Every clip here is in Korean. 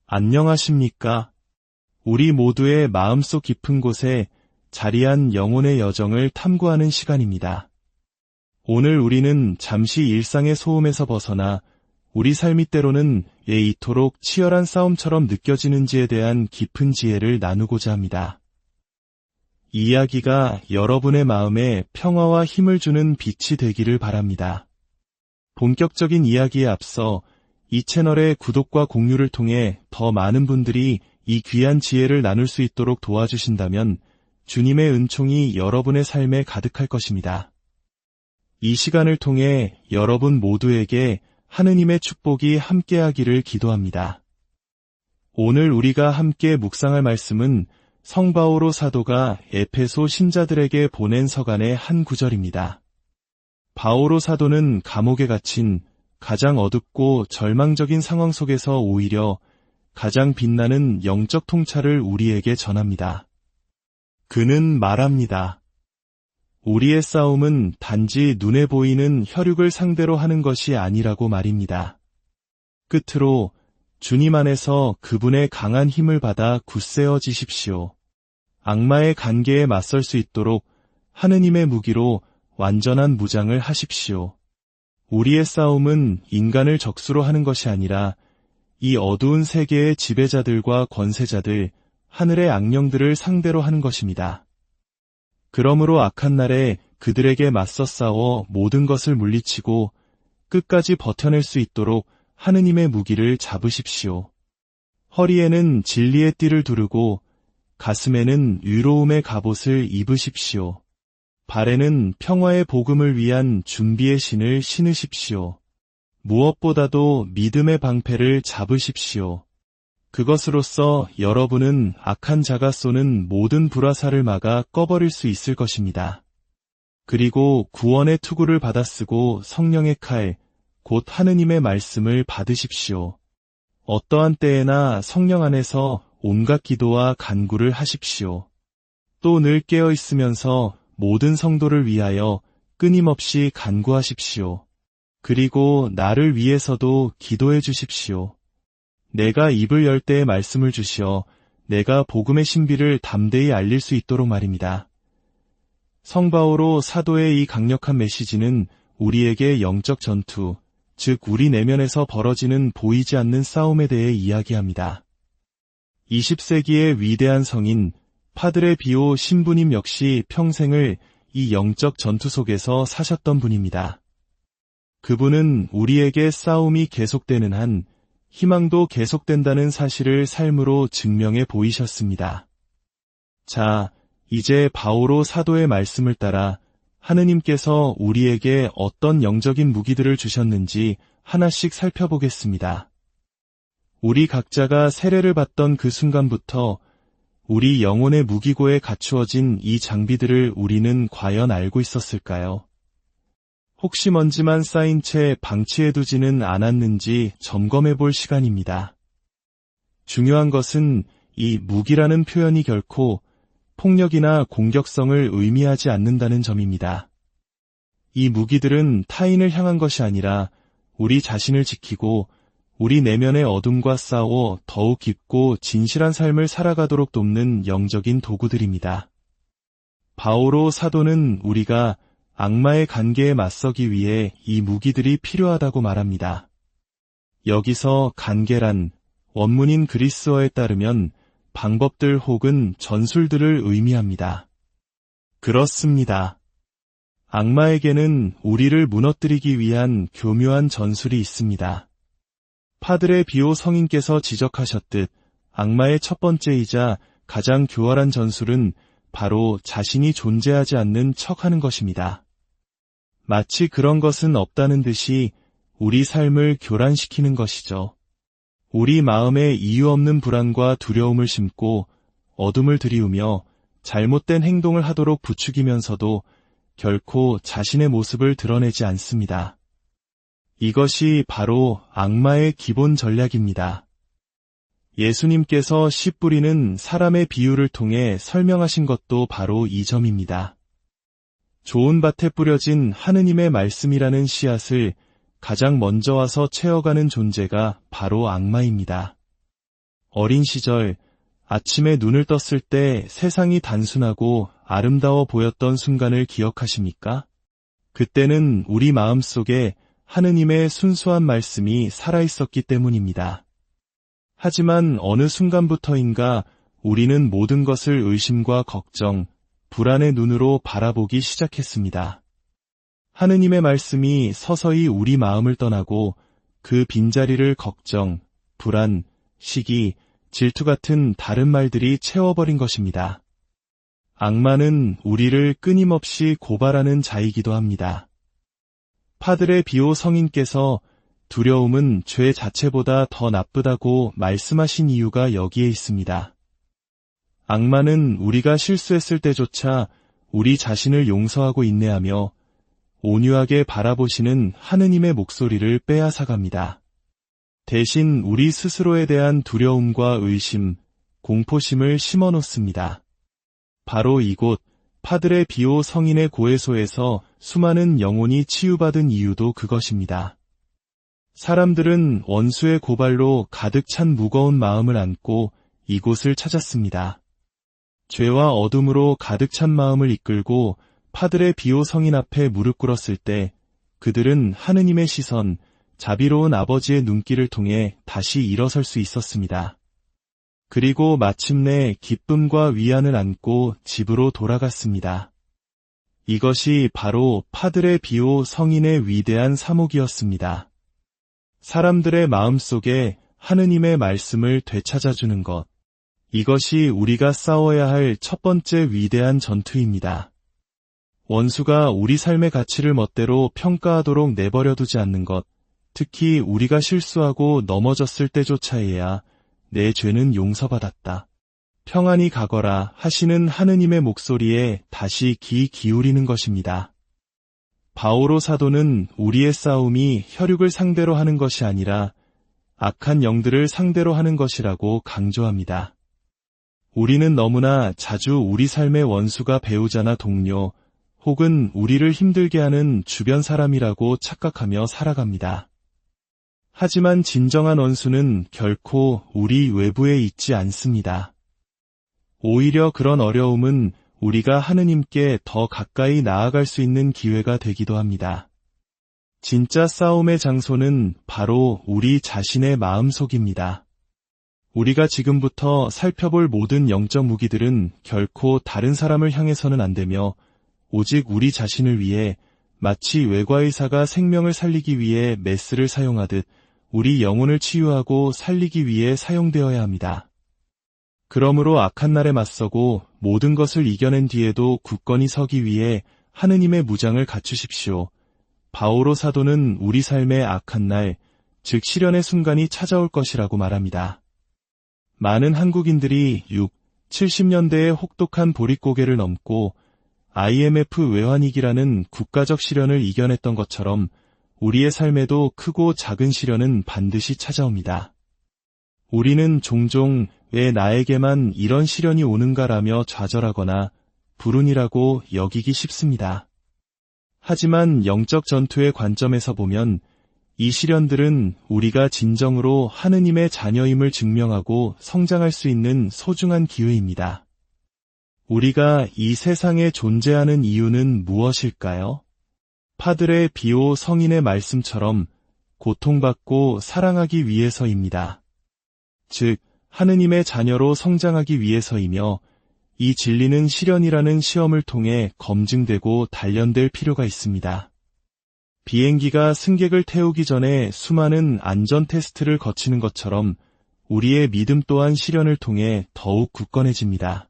안녕하십니까? 우리 모두의 마음속 깊은 곳에 자리한 영혼의 여정을 탐구하는 시간입니다. 오늘 우리는 잠시 일상의 소음에서 벗어나 우리 삶이 때로는 왜 이토록 치열한 싸움처럼 느껴지는지에 대한 깊은 지혜를 나누고자 합니다. 이 이야기가 여러분의 마음에 평화와 힘을 주는 빛이 되기를 바랍니다. 본격적인 이야기에 앞서 이 채널의 구독과 공유를 통해 더 많은 분들이 이 귀한 지혜를 나눌 수 있도록 도와주신다면 주님의 은총이 여러분의 삶에 가득할 것입니다. 이 시간을 통해 여러분 모두에게 하느님의 축복이 함께하기를 기도합니다. 오늘 우리가 함께 묵상할 말씀은 성 바오로 사도가 에페소 신자들에게 보낸 서간의 한 구절입니다. 바오로 사도는 감옥에 갇힌 가장 어둡고 절망적인 상황 속에서 오히려 가장 빛나는 영적 통찰을 우리에게 전합니다. 그는 말합니다. 우리의 싸움은 단지 눈에 보이는 혈육을 상대로 하는 것이 아니라고 말입니다. 끝으로 주님 안에서 그분의 강한 힘을 받아 굳세어지십시오. 악마의 관계에 맞설 수 있도록 하느님의 무기로 완전한 무장을 하십시오. 우리의 싸움은 인간을 적수로 하는 것이 아니라 이 어두운 세계의 지배자들과 권세자들, 하늘의 악령들을 상대로 하는 것입니다. 그러므로 악한 날에 그들에게 맞서 싸워 모든 것을 물리치고 끝까지 버텨낼 수 있도록 하느님의 무기를 잡으십시오. 허리에는 진리의 띠를 두르고 가슴에는 위로움의 갑옷을 입으십시오. 발에는 평화의 복음을 위한 준비의 신을 신으십시오. 무엇보다도 믿음의 방패를 잡으십시오. 그것으로써 여러분은 악한 자가 쏘는 모든 불화살을 막아 꺼버릴 수 있을 것입니다. 그리고 구원의 투구를 받아쓰고 성령의 칼, 곧 하느님의 말씀을 받으십시오. 어떠한 때에나 성령 안에서 온갖 기도와 간구를 하십시오. 또 늘 깨어 있으면서 모든 성도를 위하여 끊임없이 간구하십시오. 그리고 나를 위해서도 기도해 주십시오. 내가 입을 열 때에 말씀을 주시어 내가 복음의 신비를 담대히 알릴 수 있도록 말입니다. 성 바오로 사도의 이 강력한 메시지는 우리에게 영적 전투, 즉 우리 내면에서 벌어지는 보이지 않는 싸움에 대해 이야기합니다. 20세기의 위대한 성인 파드레 비오 신부님 역시 평생을 이 영적 전투 속에서 사셨던 분입니다. 그분은 우리에게 싸움이 계속되는 한 희망도 계속된다는 사실을 삶으로 증명해 보이셨습니다. 자, 이제 바오로 사도의 말씀을 따라 하느님께서 우리에게 어떤 영적인 무기들을 주셨는지 하나씩 살펴보겠습니다. 우리 각자가 세례를 받던 그 순간부터 우리 영혼의 무기고에 갖추어진 이 장비들을 우리는 과연 알고 있었을까요? 혹시 먼지만 쌓인 채 방치해두지는 않았는지 점검해 볼 시간입니다. 중요한 것은 이 무기라는 표현이 결코 폭력이나 공격성을 의미하지 않는다는 점입니다. 이 무기들은 타인을 향한 것이 아니라 우리 자신을 지키고 우리 내면의 어둠과 싸워 더욱 깊고 진실한 삶을 살아가도록 돕는 영적인 도구들입니다. 바오로 사도는 우리가 악마의 관계에 맞서기 위해 이 무기들이 필요하다고 말합니다. 여기서 관계란 원문인 그리스어에 따르면 방법들 혹은 전술들을 의미합니다. 그렇습니다. 악마에게는 우리를 무너뜨리기 위한 교묘한 전술이 있습니다. 파드레 비오 성인께서 지적하셨듯 악마의 첫 번째이자 가장 교활한 전술은 바로 자신이 존재하지 않는 척하는 것입니다. 마치 그런 것은 없다는 듯이 우리 삶을 교란시키는 것이죠. 우리 마음에 이유 없는 불안과 두려움을 심고 어둠을 들이우며 잘못된 행동을 하도록 부추기면서도 결코 자신의 모습을 드러내지 않습니다. 이것이 바로 악마의 기본 전략입니다. 예수님께서 씨 뿌리는 사람의 비유를 통해 설명하신 것도 바로 이 점입니다. 좋은 밭에 뿌려진 하느님의 말씀이라는 씨앗을 가장 먼저 와서 채워가는 존재가 바로 악마입니다. 어린 시절, 아침에 눈을 떴을 때 세상이 단순하고 아름다워 보였던 순간을 기억하십니까? 그때는 우리 마음속에 하느님의 순수한 말씀이 살아있었기 때문입니다. 하지만 어느 순간부터인가 우리는 모든 것을 의심과 걱정, 불안의 눈으로 바라보기 시작했습니다. 하느님의 말씀이 서서히 우리 마음을 떠나고 그 빈자리를 걱정, 불안, 시기, 질투 같은 다른 말들이 채워버린 것입니다. 악마는 우리를 끊임없이 고발하는 자이기도 합니다. 파드레 비오 성인께서 두려움은 죄 자체보다 더 나쁘다고 말씀하신 이유가 여기에 있습니다. 악마는 우리가 실수했을 때조차 우리 자신을 용서하고 인내하며 온유하게 바라보시는 하느님의 목소리를 빼앗아갑니다. 대신 우리 스스로에 대한 두려움과 의심, 공포심을 심어놓습니다. 바로 이곳 파드레 비오 성인의 고해소에서 수많은 영혼이 치유받은 이유도 그것입니다. 사람들은 원수의 고발로 가득 찬 무거운 마음을 안고 이곳을 찾았습니다. 죄와 어둠으로 가득 찬 마음을 이끌고 파드레 비오 성인 앞에 무릎 꿇었을 때 그들은 하느님의 시선, 자비로운 아버지의 눈길을 통해 다시 일어설 수 있었습니다. 그리고 마침내 기쁨과 위안을 안고 집으로 돌아갔습니다. 이것이 바로 파드레 비오 성인의 위대한 사목이었습니다. 사람들의 마음속에 하느님의 말씀을 되찾아주는 것. 이것이 우리가 싸워야 할 첫 번째 위대한 전투입니다. 원수가 우리 삶의 가치를 멋대로 평가하도록 내버려두지 않는 것, 특히 우리가 실수하고 넘어졌을 때조차에야 내 죄는 용서받았다. 평안히 가거라 하시는 하느님의 목소리에 다시 귀 기울이는 것입니다. 바오로 사도는 우리의 싸움이 혈육을 상대로 하는 것이 아니라 악한 영들을 상대로 하는 것이라고 강조합니다. 우리는 너무나 자주 우리 삶의 원수가 배우자나 동료, 혹은 우리를 힘들게 하는 주변 사람이라고 착각하며 살아갑니다. 하지만 진정한 원수는 결코 우리 외부에 있지 않습니다. 오히려 그런 어려움은 우리가 하느님께 더 가까이 나아갈 수 있는 기회가 되기도 합니다. 진짜 싸움의 장소는 바로 우리 자신의 마음속입니다. 우리가 지금부터 살펴볼 모든 영적 무기들은 결코 다른 사람을 향해서는 안 되며 오직 우리 자신을 위해 마치 외과의사가 생명을 살리기 위해 메스를 사용하듯 우리 영혼을 치유하고 살리기 위해 사용되어야 합니다. 그러므로 악한 날에 맞서고 모든 것을 이겨낸 뒤에도 굳건히 서기 위해 하느님의 무장을 갖추십시오. 바오로 사도는 우리 삶의 악한 날, 즉 시련의 순간이 찾아올 것이라고 말합니다. 많은 한국인들이 70년대의 혹독한 보릿고개를 넘고 IMF 외환위기라는 국가적 시련을 이겨냈던 것처럼 우리의 삶에도 크고 작은 시련은 반드시 찾아옵니다. 우리는 종종 왜 나에게만 이런 시련이 오는가라며 좌절하거나 불운이라고 여기기 쉽습니다. 하지만 영적 전투의 관점에서 보면 이 시련들은 우리가 진정으로 하느님의 자녀임을 증명하고 성장할 수 있는 소중한 기회입니다. 우리가 이 세상에 존재하는 이유는 무엇일까요? 파드레 비오 성인의 말씀처럼 고통받고 사랑하기 위해서입니다. 즉, 하느님의 자녀로 성장하기 위해서이며 이 진리는 시련이라는 시험을 통해 검증되고 단련될 필요가 있습니다. 비행기가 승객을 태우기 전에 수많은 안전 테스트를 거치는 것처럼 우리의 믿음 또한 시련을 통해 더욱 굳건해집니다.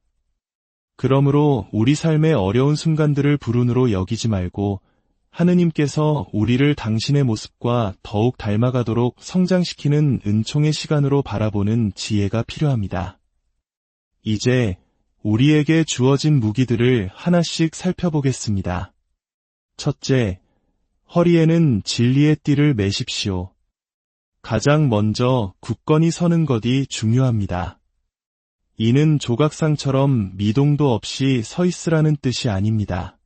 그러므로 우리 삶의 어려운 순간들을 불운으로 여기지 말고 하느님께서 우리를 당신의 모습과 더욱 닮아가도록 성장시키는 은총의 시간으로 바라보는 지혜가 필요합니다. 이제 우리에게 주어진 무기들을 하나씩 살펴보겠습니다. 첫째, 허리에는 진리의 띠를 매십시오. 가장 먼저 굳건히 서는 것이 중요합니다. 이는 조각상처럼 미동도 없이 서 있으라는 뜻이 아닙니다.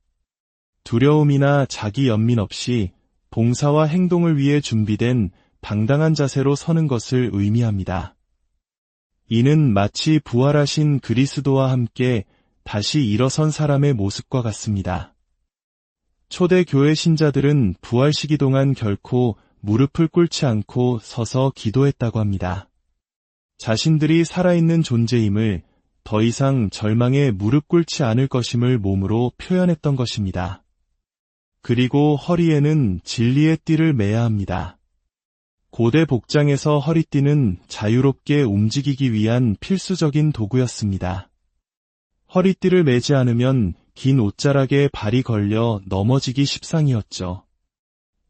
두려움이나 자기 연민 없이 봉사와 행동을 위해 준비된 당당한 자세로 서는 것을 의미합니다. 이는 마치 부활하신 그리스도와 함께 다시 일어선 사람의 모습과 같습니다. 초대 교회 신자들은 부활 시기 동안 결코 무릎을 꿇지 않고 서서 기도했다고 합니다. 자신들이 살아있는 존재임을, 더 이상 절망에 무릎 꿇지 않을 것임을 몸으로 표현했던 것입니다. 그리고 허리에는 진리의 띠를 매야 합니다. 고대 복장에서 허리띠는 자유롭게 움직이기 위한 필수적인 도구였습니다. 허리띠를 매지 않으면 긴 옷자락에 발이 걸려 넘어지기 십상이었죠.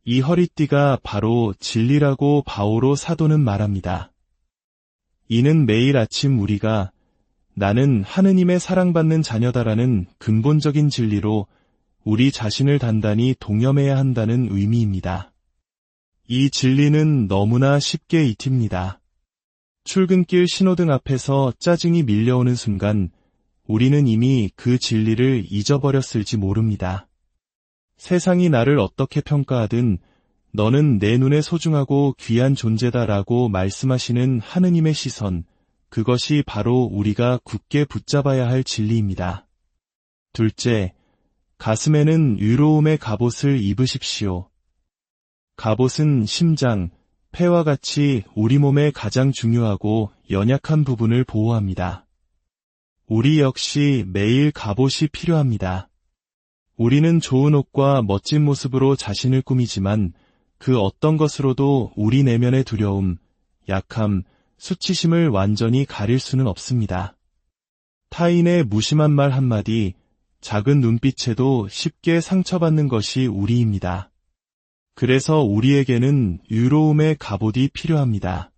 이 허리띠가 바로 진리라고 바오로 사도는 말합니다. 이는 매일 아침 우리가 나는 하느님의 사랑받는 자녀다라는 근본적인 진리로 우리 자신을 단단히 동염해야 한다는 의미입니다. 이 진리는 너무나 쉽게 잊힙니다. 출근길 신호등 앞에서 짜증이 밀려오는 순간 우리는 이미 그 진리를 잊어버렸을지 모릅니다. 세상이 나를 어떻게 평가하든 너는 내 눈에 소중하고 귀한 존재다라고 말씀하시는 하느님의 시선, 그것이 바로 우리가 굳게 붙잡아야 할 진리입니다. 둘째, 가슴에는 의로움의 갑옷을 입으십시오. 갑옷은 심장, 폐와 같이 우리 몸의 가장 중요하고 연약한 부분을 보호합니다. 우리 역시 매일 갑옷이 필요합니다. 우리는 좋은 옷과 멋진 모습으로 자신을 꾸미지만 그 어떤 것으로도 우리 내면의 두려움, 약함, 수치심을 완전히 가릴 수는 없습니다. 타인의 무심한 말 한마디, 작은 눈빛에도 쉽게 상처받는 것이 우리입니다. 그래서 우리에게는 의로움의 갑옷이 필요합니다.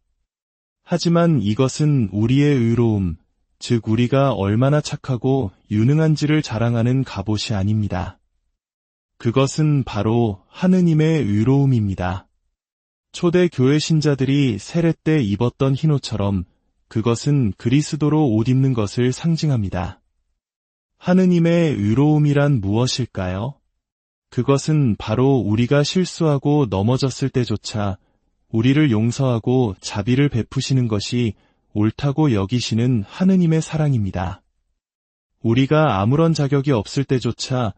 하지만 이것은 우리의 의로움, 즉 우리가 얼마나 착하고 유능한지를 자랑하는 갑옷이 아닙니다. 그것은 바로 하느님의 의로움입니다. 초대 교회 신자들이 세례 때 입었던 흰옷처럼 그것은 그리스도로 옷 입는 것을 상징합니다. 하느님의 의로움이란 무엇일까요? 그것은 바로 우리가 실수하고 넘어졌을 때조차 우리를 용서하고 자비를 베푸시는 것이 옳다고 여기시는 하느님의 사랑입니다. 우리가 아무런 자격이 없을 때조차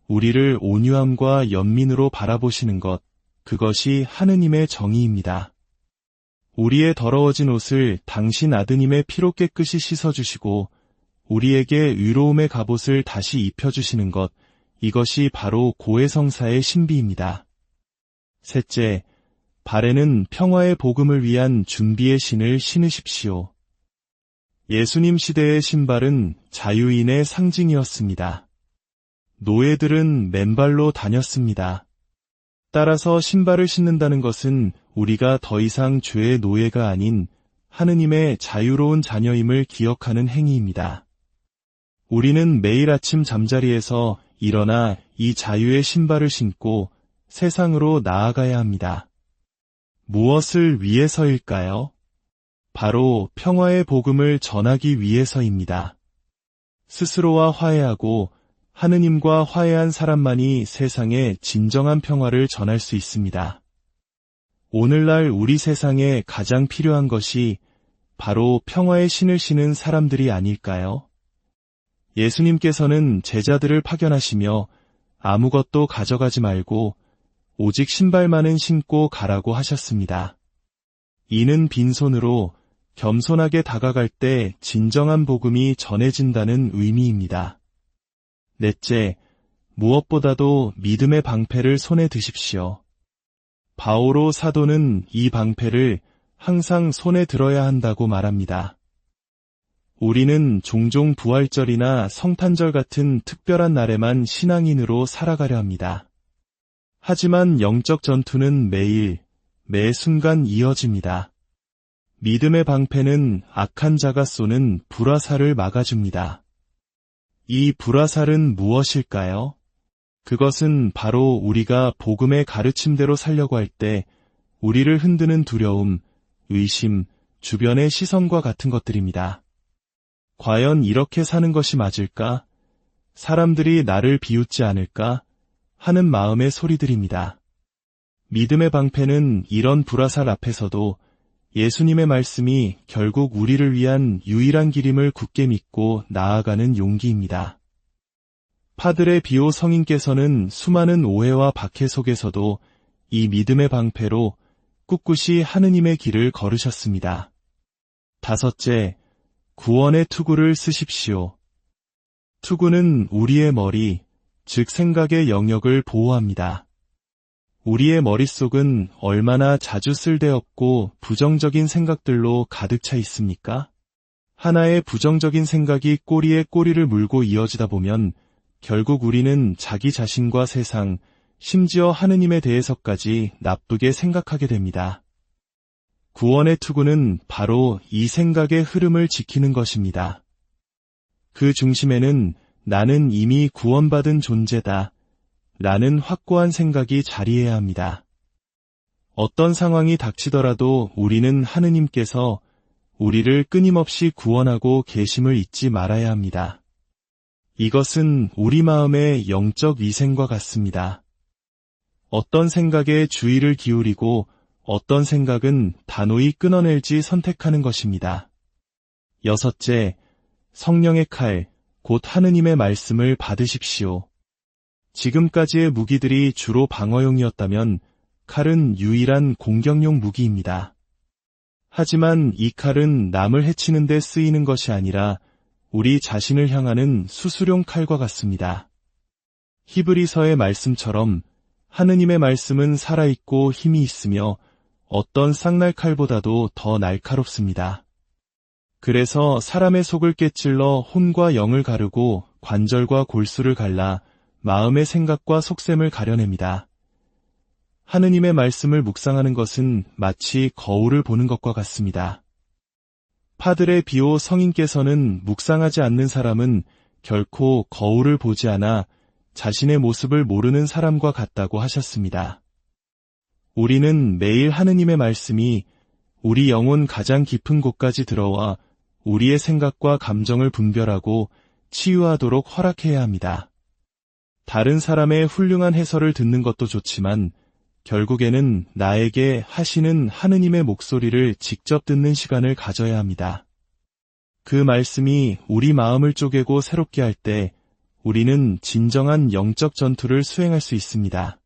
우리를 온유함과 연민으로 바라보시는 것, 그것이 하느님의 정의입니다. 우리의 더러워진 옷을 당신 아드님의 피로 깨끗이 씻어주시고 우리에게 의로움의 갑옷을 다시 입혀주시는 것, 이것이 바로 고해성사의 신비입니다. 셋째, 발에는 평화의 복음을 위한 준비의 신을 신으십시오. 예수님 시대의 신발은 자유인의 상징이었습니다. 노예들은 맨발로 다녔습니다. 따라서 신발을 신는다는 것은 우리가 더 이상 죄의 노예가 아닌 하느님의 자유로운 자녀임을 기억하는 행위입니다. 우리는 매일 아침 잠자리에서 일어나 이 자유의 신발을 신고 세상으로 나아가야 합니다. 무엇을 위해서일까요? 바로 평화의 복음을 전하기 위해서입니다. 스스로와 화해하고 하느님과 화해한 사람만이 세상에 진정한 평화를 전할 수 있습니다. 오늘날 우리 세상에 가장 필요한 것이 바로 평화의 신을 신은 사람들이 아닐까요? 예수님께서는 제자들을 파견하시며 아무것도 가져가지 말고 오직 신발만은 신고 가라고 하셨습니다. 이는 빈손으로 겸손하게 다가갈 때 진정한 복음이 전해진다는 의미입니다. 넷째, 무엇보다도 믿음의 방패를 손에 드십시오. 바오로 사도는 이 방패를 항상 손에 들어야 한다고 말합니다. 우리는 종종 부활절이나 성탄절 같은 특별한 날에만 신앙인으로 살아가려 합니다. 하지만 영적 전투는 매일, 매 순간 이어집니다. 믿음의 방패는 악한 자가 쏘는 불화살을 막아줍니다. 이 불화살은 무엇일까요? 그것은 바로 우리가 복음의 가르침대로 살려고 할 때 우리를 흔드는 두려움, 의심, 주변의 시선과 같은 것들입니다. 과연 이렇게 사는 것이 맞을까? 사람들이 나를 비웃지 않을까? 하는 마음의 소리들입니다. 믿음의 방패는 이런 불화살 앞에서도 예수님의 말씀이 결국 우리를 위한 유일한 길임을 굳게 믿고 나아가는 용기입니다. 파드레 비오 성인께서는 수많은 오해와 박해 속에서도 이 믿음의 방패로 꿋꿋이 하느님의 길을 걸으셨습니다. 다섯째, 구원의 투구를 쓰십시오. 투구는 우리의 머리, 즉 생각의 영역을 보호합니다. 우리의 머릿속은 얼마나 자주 쓸데없고 부정적인 생각들로 가득 차 있습니까? 하나의 부정적인 생각이 꼬리에 꼬리를 물고 이어지다 보면 결국 우리는 자기 자신과 세상, 심지어 하느님에 대해서까지 나쁘게 생각하게 됩니다. 구원의 투구는 바로 이 생각의 흐름을 지키는 것입니다. 그 중심에는 나는 이미 구원받은 존재다 라는 확고한 생각이 자리해야 합니다. 어떤 상황이 닥치더라도 우리는 하느님께서 우리를 끊임없이 구원하고 계심을 잊지 말아야 합니다. 이것은 우리 마음의 영적 위생과 같습니다. 어떤 생각에 주의를 기울이고 어떤 생각은 단호히 끊어낼지 선택하는 것입니다. 여섯째, 성령의 칼, 곧 하느님의 말씀을 받으십시오. 지금까지의 무기들이 주로 방어용이었다면 칼은 유일한 공격용 무기입니다. 하지만 이 칼은 남을 해치는 데 쓰이는 것이 아니라 우리 자신을 향하는 수술용 칼과 같습니다. 히브리서의 말씀처럼 하느님의 말씀은 살아있고 힘이 있으며 어떤 쌍날칼보다도 더 날카롭습니다. 그래서 사람의 속을 깨찔러 혼과 영을 가르고 관절과 골수를 갈라 마음의 생각과 속셈을 가려냅니다. 하느님의 말씀을 묵상하는 것은 마치 거울을 보는 것과 같습니다. 파드레 비오 성인께서는 묵상하지 않는 사람은 결코 거울을 보지 않아 자신의 모습을 모르는 사람과 같다고 하셨습니다. 우리는 매일 하느님의 말씀이 우리 영혼 가장 깊은 곳까지 들어와 우리의 생각과 감정을 분별하고 치유하도록 허락해야 합니다. 다른 사람의 훌륭한 해설을 듣는 것도 좋지만 결국에는 나에게 하시는 하느님의 목소리를 직접 듣는 시간을 가져야 합니다. 그 말씀이 우리 마음을 쪼개고 새롭게 할 때 우리는 진정한 영적 전투를 수행할 수 있습니다.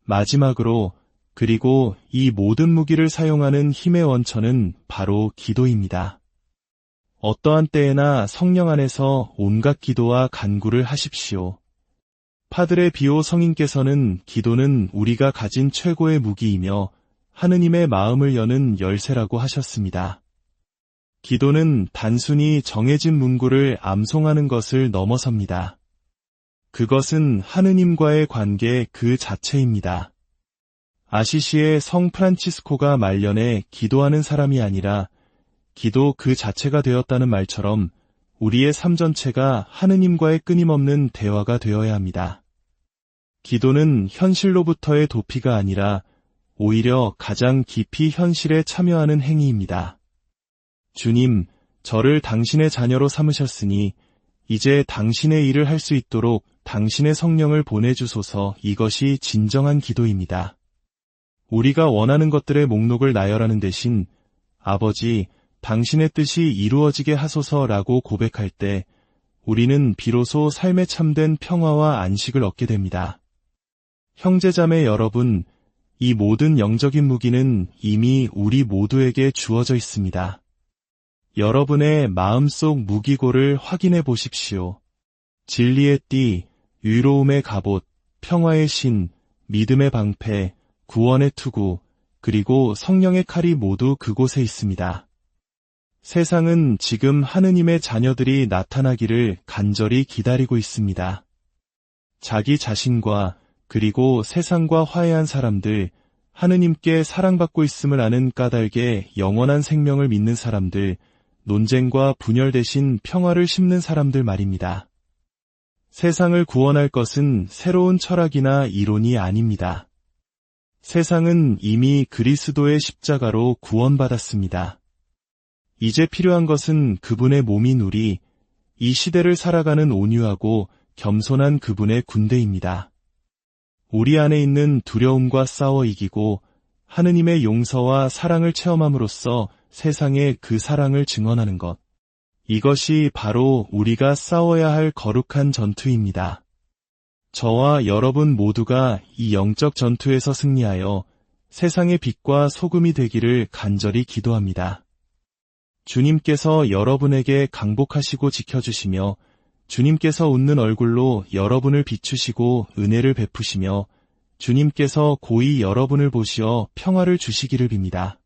마지막으로, 그리고 이 모든 무기를 사용하는 힘의 원천은 바로 기도입니다. 어떠한 때에나 성령 안에서 온갖 기도와 간구를 하십시오. 파드레 비오 성인께서는 기도는 우리가 가진 최고의 무기이며 하느님의 마음을 여는 열쇠라고 하셨습니다. 기도는 단순히 정해진 문구를 암송하는 것을 넘어섭니다. 그것은 하느님과의 관계 그 자체입니다. 아시시의 성 프란치스코가 말년에 기도하는 사람이 아니라 기도 그 자체가 되었다는 말처럼 우리의 삶 전체가 하느님과의 끊임없는 대화가 되어야 합니다. 기도는 현실로부터의 도피가 아니라 오히려 가장 깊이 현실에 참여하는 행위입니다. 주님, 저를 당신의 자녀로 삼으셨으니 이제 당신의 일을 할 수 있도록 당신의 성령을 보내주소서. 이것이 진정한 기도입니다. 우리가 원하는 것들의 목록을 나열하는 대신 아버지, 당신의 뜻이 이루어지게 하소서라고 고백할 때 우리는 비로소 삶에 참된 평화와 안식을 얻게 됩니다. 형제자매 여러분, 이 모든 영적인 무기는 이미 우리 모두에게 주어져 있습니다. 여러분의 마음속 무기고를 확인해 보십시오. 진리의 띠, 의로움의 갑옷, 평화의 신, 믿음의 방패, 구원의 투구, 그리고 성령의 칼이 모두 그곳에 있습니다. 세상은 지금 하느님의 자녀들이 나타나기를 간절히 기다리고 있습니다. 자기 자신과 그리고 세상과 화해한 사람들, 하느님께 사랑받고 있음을 아는 까닭에 영원한 생명을 믿는 사람들, 논쟁과 분열 대신 평화를 심는 사람들 말입니다. 세상을 구원할 것은 새로운 철학이나 이론이 아닙니다. 세상은 이미 그리스도의 십자가로 구원받았습니다. 이제 필요한 것은 그분의 몸인 우리, 이 시대를 살아가는 온유하고 겸손한 그분의 군대입니다. 우리 안에 있는 두려움과 싸워 이기고 하느님의 용서와 사랑을 체험함으로써 세상에 그 사랑을 증언하는 것. 이것이 바로 우리가 싸워야 할 거룩한 전투입니다. 저와 여러분 모두가 이 영적 전투에서 승리하여 세상의 빛과 소금이 되기를 간절히 기도합니다. 주님께서 여러분에게 강복하시고 지켜주시며 주님께서 웃는 얼굴로 여러분을 비추시고 은혜를 베푸시며 주님께서 고이 여러분을 보시어 평화를 주시기를 빕니다.